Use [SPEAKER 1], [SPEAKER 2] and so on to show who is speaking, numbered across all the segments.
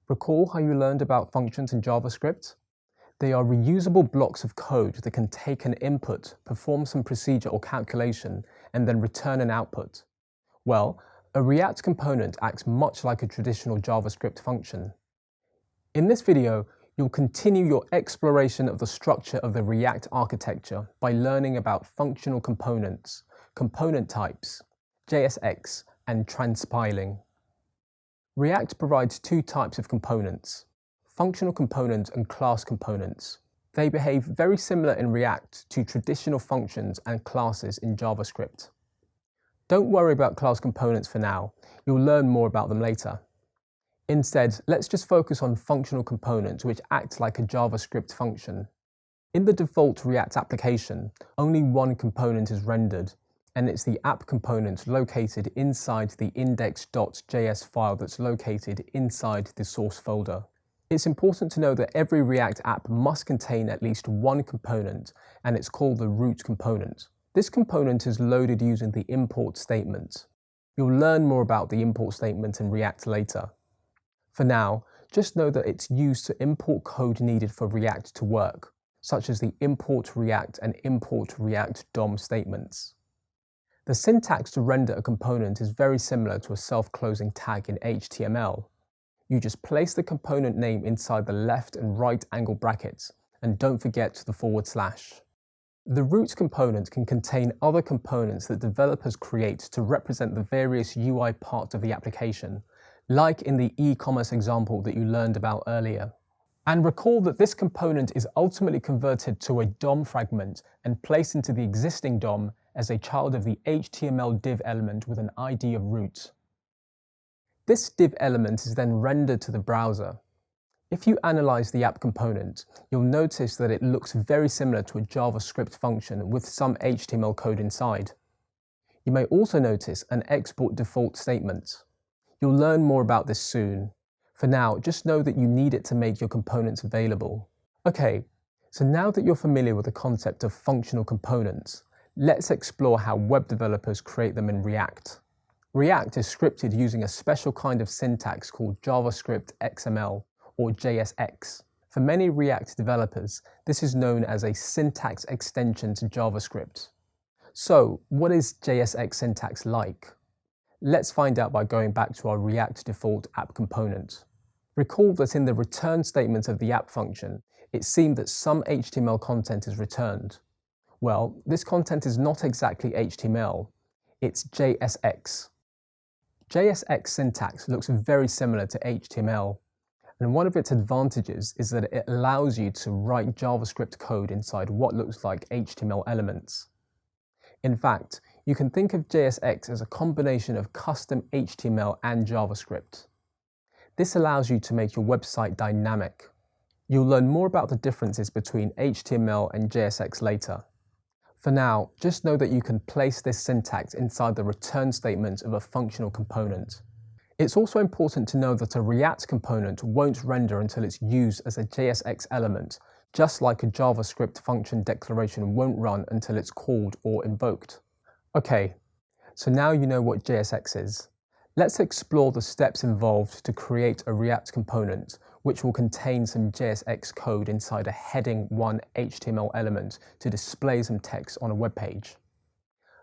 [SPEAKER 1] Recall how you learned about functions in JavaScript? They are reusable blocks of code that can take an input, perform some procedure or calculation, and then return an output. Well, a React component acts much like a traditional JavaScript function. In this video, you'll continue your exploration of the structure of the React architecture by learning about functional components, component types, JSX, and transpiling. React provides two types of components: functional components and class components. They behave very similar in React to traditional functions and classes in JavaScript. Don't worry about class components for now, you'll learn more about them later. Instead, let's just focus on functional components which act like a JavaScript function. In the default React application, only one component is rendered, and it's the app component located inside the index.js file that's located inside the source folder. It's important to know that every React app must contain at least one component, and it's called the root component. This component is loaded using the import statement. You'll learn more about the import statement in React later. For now, just know that it's used to import code needed for React to work, such as the import React and import React DOM statements. The syntax to render a component is very similar to a self-closing tag in HTML. You just place the component name inside the left and right angle brackets, and don't forget the /. The root component can contain other components that developers create to represent the various UI parts of the application, like in the e-commerce example that you learned about earlier. And recall that this component is ultimately converted to a DOM fragment and placed into the existing DOM as a child of the HTML div element with an ID of root. This div element is then rendered to the browser. If you analyze the app component, you'll notice that it looks very similar to a JavaScript function with some HTML code inside. You may also notice an export default statement. You'll learn more about this soon. For now, just know that you need it to make your components available. Okay, so now that you're familiar with the concept of functional components, let's explore how web developers create them in React. React is scripted using a special kind of syntax called JavaScript XML, or JSX. For many React developers, this is known as a syntax extension to JavaScript. So, what is JSX syntax like? Let's find out by going back to our React default app component. Recall that in the return statement of the app function, it seemed that some HTML content is returned. Well, this content is not exactly HTML, it's JSX. JSX syntax looks very similar to HTML, and one of its advantages is that it allows you to write JavaScript code inside what looks like HTML elements. In fact, you can think of JSX as a combination of custom HTML and JavaScript. This allows you to make your website dynamic. You'll learn more about the differences between HTML and JSX later. For now, just know that you can place this syntax inside the return statement of a functional component. It's also important to know that a React component won't render until it's used as a JSX element, just like a JavaScript function declaration won't run until it's called or invoked. Okay, so now you know what JSX is. Let's explore the steps involved to create a React component, which will contain some JSX code inside a heading 1 HTML element to display some text on a web page.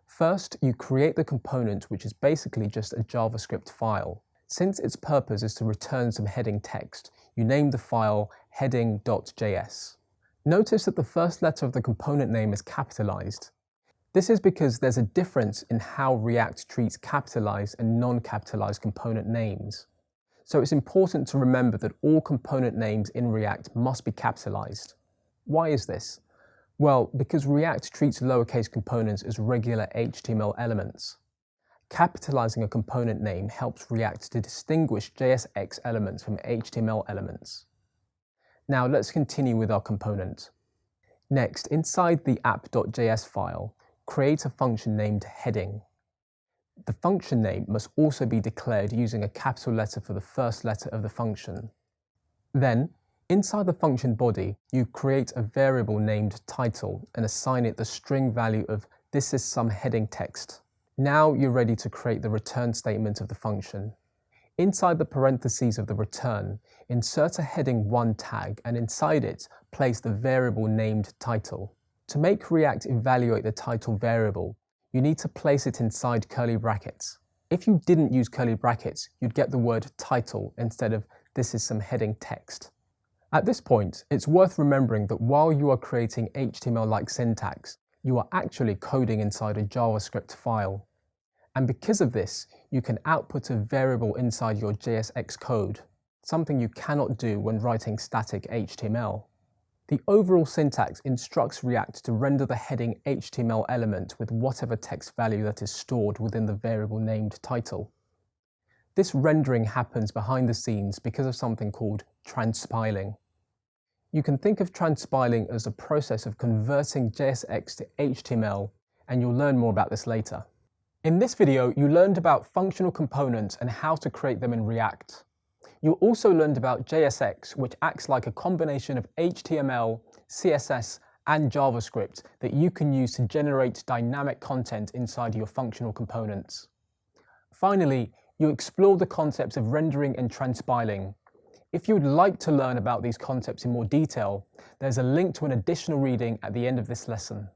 [SPEAKER 1] First, you create the component, which is basically just a JavaScript file. Since its purpose is to return some heading text, you name the file heading.js. Notice that the first letter of the component name is capitalized. This is because there's a difference in how React treats capitalized and non-capitalized component names. So it's important to remember that all component names in React must be capitalized. Why is this? Well, because React treats lowercase components as regular HTML elements. Capitalizing a component name helps React to distinguish JSX elements from HTML elements. Now let's continue with our component. Next, inside the app.js file, create a function named heading. The function name must also be declared using a capital letter for the first letter of the function. Then, inside the function body, you create a variable named title and assign it the string value of "this is some heading text." Now you're ready to create the return statement of the function. Inside the parentheses of the return, insert a heading 1 tag and inside it, place the variable named title. To make React evaluate the title variable, you need to place it inside curly brackets. If you didn't use curly brackets, you'd get the word title instead of this is some heading text. At this point, it's worth remembering that while you are creating HTML-like syntax, you are actually coding inside a JavaScript file. And because of this, you can output a variable inside your JSX code, something you cannot do when writing static HTML. The overall syntax instructs React to render the heading HTML element with whatever text value that is stored within the variable named title. This rendering happens behind the scenes because of something called transpiling. You can think of transpiling as a process of converting JSX to HTML, and you'll learn more about this later. In this video, you learned about functional components and how to create them in React. You also learned about JSX, which acts like a combination of HTML, CSS, and JavaScript that you can use to generate dynamic content inside your functional components. Finally, you explored the concepts of rendering and transpiling. If you would like to learn about these concepts in more detail, there's a link to an additional reading at the end of this lesson.